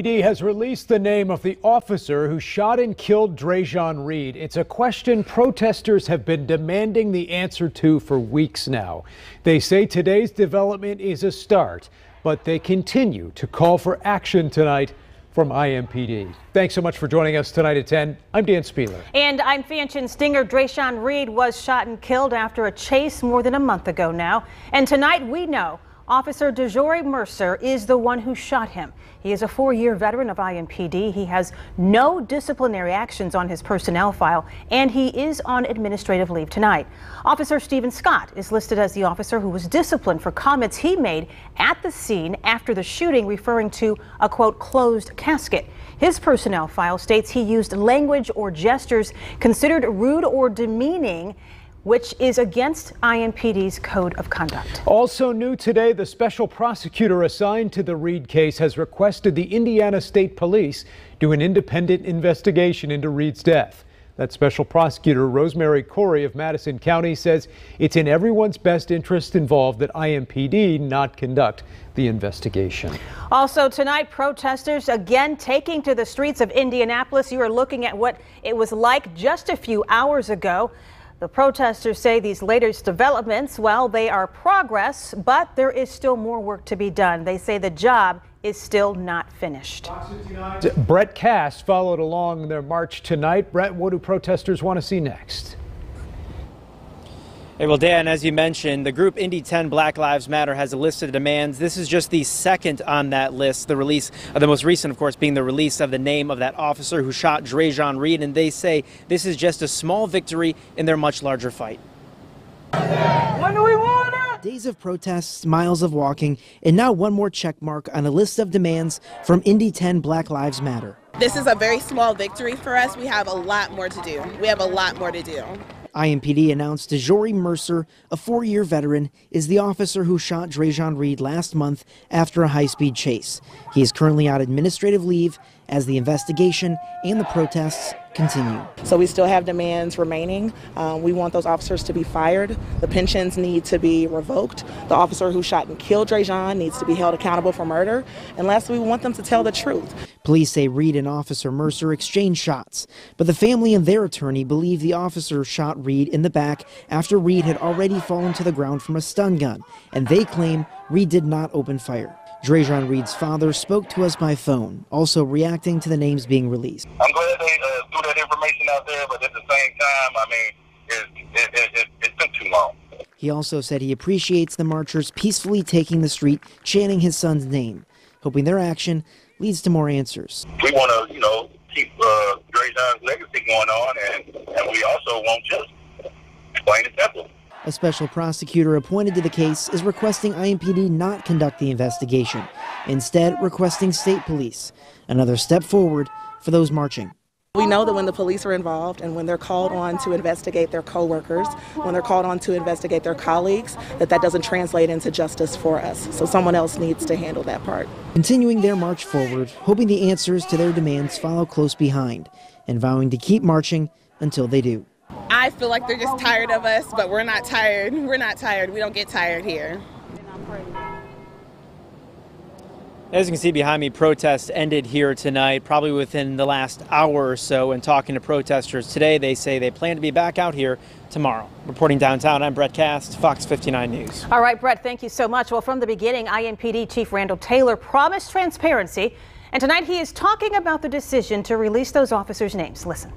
PD has released the name of the officer who shot and killed Dre'Jon Reed. It's a question protesters have been demanding the answer to for weeks now. They say today's development is a start, but they continue to call for action tonight from IMPD. Thanks so much for joining us tonight at 10. I'm Dan Spieler. And I'm Fanchon Stinger. Dre'Jon Reed was shot and killed after a chase more than a month ago now. And tonight we know Officer DeJory Mercer is the one who shot him. He is a 4-year veteran of IMPD. He has no disciplinary actions on his personnel file, and he is on administrative leave tonight. Officer Stephen Scott is listed as the officer who was disciplined for comments he made at the scene after the shooting, referring to a, quote, closed casket. His personnel file states he used language or gestures considered rude or demeaning, which is against IMPD's code of conduct. Also new today, the special prosecutor assigned to the Reed case has requested the Indiana State Police do an independent investigation into Reed's death. That special prosecutor, Rosemary Corey of Madison County, says it's in everyone's best interest involved that IMPD not conduct the investigation. Also tonight, protesters again taking to the streets of Indianapolis. You are looking at what it was like just a few hours ago. The protesters say these latest developments, well, they are progress, but there is still more work to be done. They say the job is still not finished. Brett Cass followed along their march tonight. Brett, what do protesters want to see next? Hey, well, Dan, as you mentioned, the group Indy 10 Black Lives Matter has a list of demands. This is just the second on that list. The release of the most recent, of course, being the release of the name of that officer who shot Dre'Jon Reed. And they say this is just a small victory in their much larger fight. When do we want it? Days of protests, miles of walking, and now one more check mark on a list of demands from Indy 10 Black Lives Matter. This is a very small victory for us. We have a lot more to do. IMPD announced DeJory Mercer, a 4-year veteran, is the officer who shot Dre'Jon Reed last month after a high-speed chase. He is currently on administrative leave as the investigation and the protests continue. So we still have demands remaining. We want those officers to be fired. The pensions need to be revoked. The officer who shot and killed Dre'Jon needs to be held accountable for murder. And lastly, we want them to tell the truth. Police say Reed and Officer Mercer exchanged shots, but the family and their attorney believe the officer shot Reed in the back after Reed had already fallen to the ground from a stun gun, and they claim Reed did not open fire. Dre'Jon Reed's father spoke to us by phone, also reacting to the names being released. I'm glad they threw that information out there, but at the same time, I mean, it's been too long. He also said he appreciates the marchers peacefully taking the street, chanting his son's name, hoping their action leads to more answers. We want to, keep Dre'Jon's legacy going on, and we also want justice, plain and simple. A special prosecutor appointed to the case is requesting IMPD not conduct the investigation, instead requesting state police. Another step forward for those marching. We know that when the police are involved and when they're called on to investigate their co-workers, when they're called on to investigate their colleagues, that doesn't translate into justice for us. So someone else needs to handle that part. Continuing their march forward, hoping the answers to their demands follow close behind, and vowing to keep marching until they do. I feel like they're just tired of us, but we're not tired. We're not tired. We don't get tired here. As you can see behind me, protests ended here tonight, probably within the last hour or so. And talking to protesters today, they say they plan to be back out here tomorrow. Reporting downtown, I'm Brett Cass, Fox 59 News. All right, Brett, thank you so much. Well, from the beginning, IMPD Chief Randall Taylor promised transparency. And tonight he is talking about the decision to release those officers' names. Listen.